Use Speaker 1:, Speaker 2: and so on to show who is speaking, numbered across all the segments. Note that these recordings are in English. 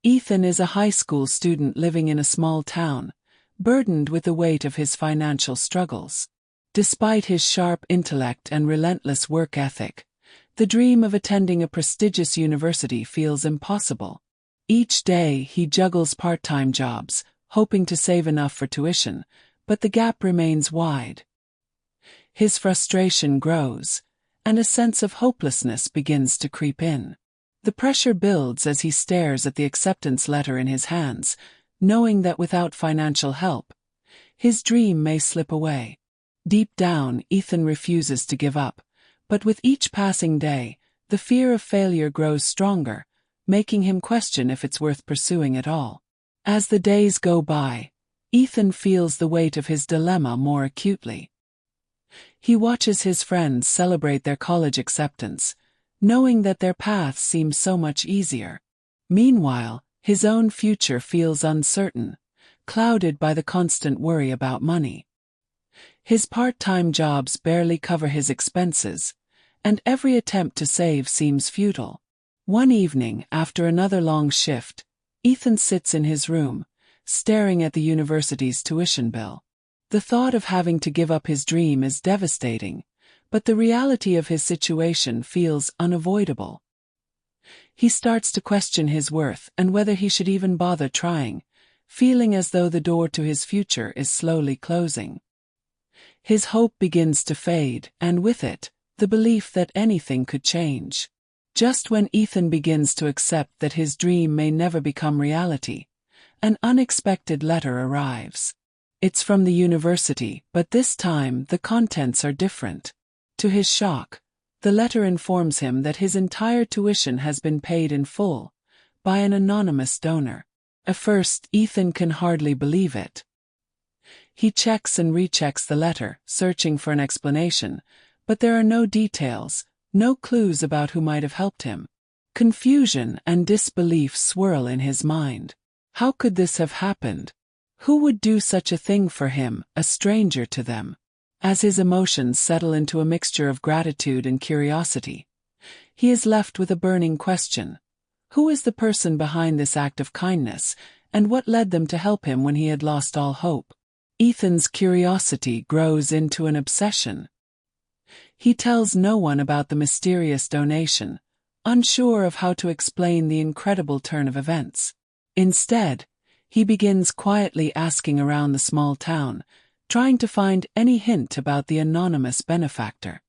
Speaker 1: Ethan is a high school student living in a small town, burdened with the weight of his financial struggles. Despite his sharp intellect and relentless work ethic, the dream of attending a prestigious university feels impossible. Each day he juggles part-time jobs, hoping to save enough for tuition, but the gap remains wide. His frustration grows, and a sense of hopelessness begins to creep in. The pressure builds as he stares at the acceptance letter in his hands, knowing that without financial help, his dream may slip away. Deep down, Ethan refuses to give up, but with each passing day, the fear of failure grows stronger, making him question if it's worth pursuing at all. As the days go by, Ethan feels the weight of his dilemma more acutely. He watches his friends celebrate their college acceptance, knowing that their paths seem so much easier. Meanwhile, his own future feels uncertain, clouded by the constant worry about money. His part-time jobs barely cover his expenses, and every attempt to save seems futile. One evening, after another long shift, Ethan sits in his room, staring at the university's tuition bill. The thought of having to give up his dream is devastating, but the reality of his situation feels unavoidable. He starts to question his worth and whether he should even bother trying, feeling as though the door to his future is slowly closing. His hope begins to fade, and with it, the belief that anything could change. Just when Ethan begins to accept that his dream may never become reality, an unexpected letter arrives. It's from the university, but this time the contents are different. To his shock, the letter informs him that his entire tuition has been paid in full, by an anonymous donor. At first, Ethan can hardly believe it. He checks and rechecks the letter, searching for an explanation, but there are no details, no clues about who might have helped him. Confusion and disbelief swirl in his mind. How could this have happened? Who would do such a thing for him, a stranger to them? As his emotions settle into a mixture of gratitude and curiosity, he is left with a burning question. Who is the person behind this act of kindness, and what led them to help him when he had lost all hope? Ethan's curiosity grows into an obsession. He tells no one about the mysterious donation, unsure of how to explain the incredible turn of events. Instead, he begins quietly asking around the small town, trying to find any hint about the anonymous benefactor.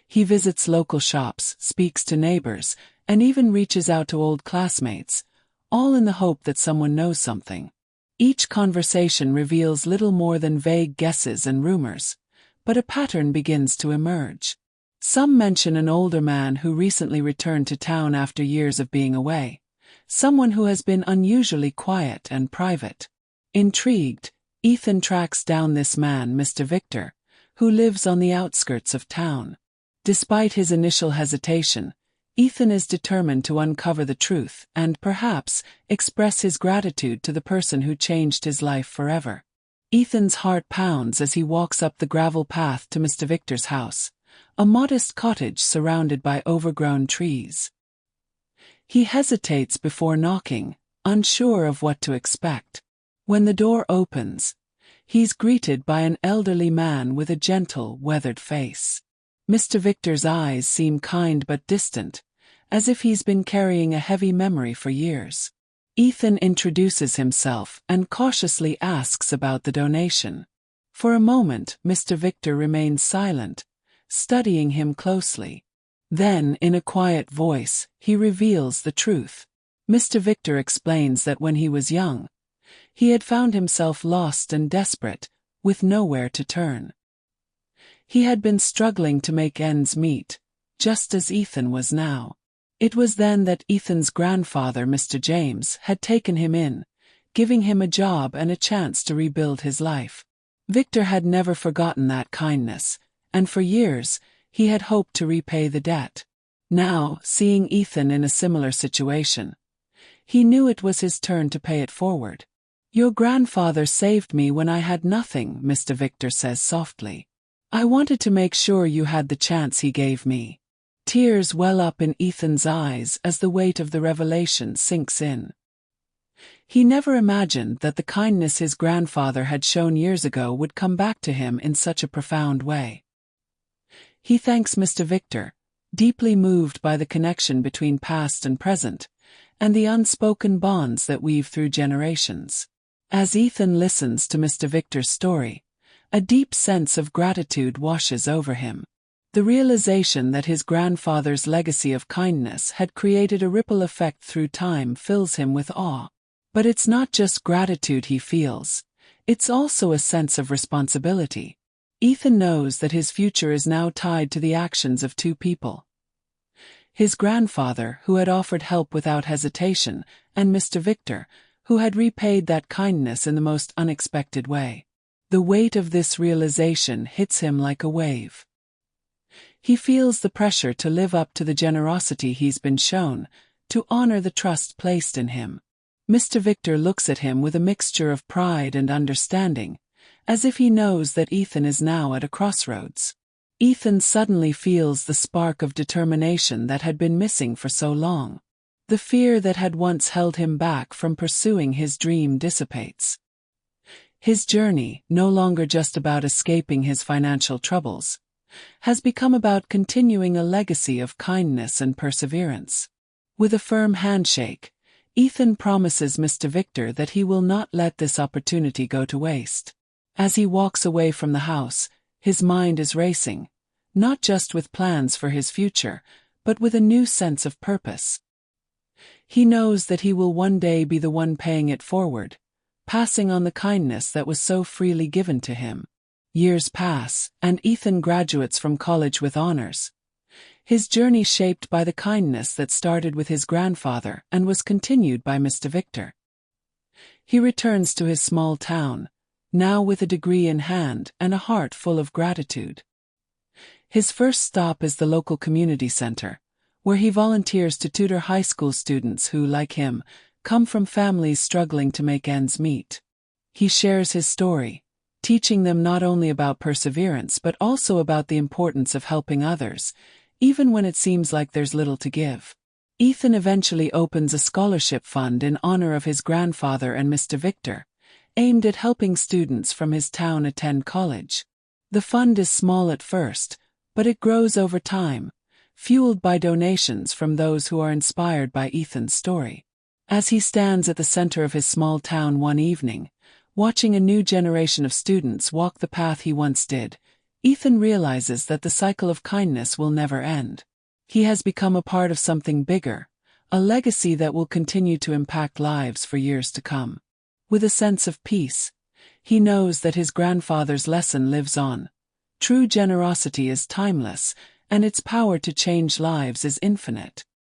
Speaker 1: He visits local shops, speaks to neighbors, and even reaches out to old classmates, all in the hope that someone knows something. Each conversation reveals little more than vague guesses and rumors, but a pattern begins to emerge. Some mention an older man who recently returned to town after years of being away, someone who has been unusually quiet and private. Intrigued, Ethan tracks down this man, Mr. Victor, who lives on the outskirts of town. Despite his initial hesitation, Ethan is determined to uncover the truth and, perhaps, express his gratitude to the person who changed his life forever. Ethan's heart pounds as he walks up the gravel path to Mr. Victor's house, a modest cottage surrounded by overgrown trees. He hesitates before knocking, unsure of what to expect. When the door opens, he's greeted by an elderly man with a gentle, weathered face. Mr. Victor's eyes seem kind but distant, as if he's been carrying a heavy memory for years. Ethan introduces himself and cautiously asks about the donation. For a moment, Mr. Victor remains silent, studying him closely. Then, in a quiet voice, he reveals the truth. Mr. Victor explains that when he was young, he had found himself lost and desperate, with nowhere to turn. He had been struggling to make ends meet, just as Ethan was now. It was then that Ethan's grandfather, Mr. James, had taken him in, giving him a job and a chance to rebuild his life. Victor had never forgotten that kindness, and for years, he had hoped to repay the debt. Now, seeing Ethan in a similar situation, he knew it was his turn to pay it forward. "Your grandfather saved me when I had nothing," Mr. Victor says softly. "I wanted to make sure you had the chance he gave me." Tears well up in Ethan's eyes as the weight of the revelation sinks in. He never imagined that the kindness his grandfather had shown years ago would come back to him in such a profound way. He thanks Mr. Victor, deeply moved by the connection between past and present, and the unspoken bonds that weave through generations. As Ethan listens to Mr. Victor's story, a deep sense of gratitude washes over him. The realization that his grandfather's legacy of kindness had created a ripple effect through time fills him with awe. But it's not just gratitude he feels, it's also a sense of responsibility. Ethan knows that his future is now tied to the actions of two people. His grandfather, who had offered help without hesitation, and Mr. Victor, who had repaid that kindness in the most unexpected way. The weight of this realization hits him like a wave. He feels the pressure to live up to the generosity he's been shown, to honor the trust placed in him. Mr. Victor looks at him with a mixture of pride and understanding, as if he knows that Ethan is now at a crossroads. Ethan suddenly feels the spark of determination that had been missing for so long. The fear that had once held him back from pursuing his dream dissipates. His journey, no longer just about escaping his financial troubles, has become about continuing a legacy of kindness and perseverance. With a firm handshake, Ethan promises Mr. Victor that he will not let this opportunity go to waste. As he walks away from the house, his mind is racing, not just with plans for his future, but with a new sense of purpose. He knows that he will one day be the one paying it forward, passing on the kindness that was so freely given to him. Years pass, and Ethan graduates from college with honors. His journey shaped by the kindness that started with his grandfather and was continued by Mr. Victor. He returns to his small town, now with a degree in hand and a heart full of gratitude. His first stop is the local community center, where he volunteers to tutor high school students who, like him, come from families struggling to make ends meet. He shares his story, teaching them not only about perseverance but also about the importance of helping others, even when it seems like there's little to give. Ethan eventually opens a scholarship fund in honor of his grandfather and Mr. Victor, aimed at helping students from his town attend college. The fund is small at first, but it grows over time, fueled by donations from those who are inspired by Ethan's story. As he stands at the center of his small town one evening, watching a new generation of students walk the path he once did, Ethan realizes that the cycle of kindness will never end. He has become a part of something bigger, a legacy that will continue to impact lives for years to come. With a sense of peace, he knows that his grandfather's lesson lives on. True generosity is timeless, and its power to change lives is infinite.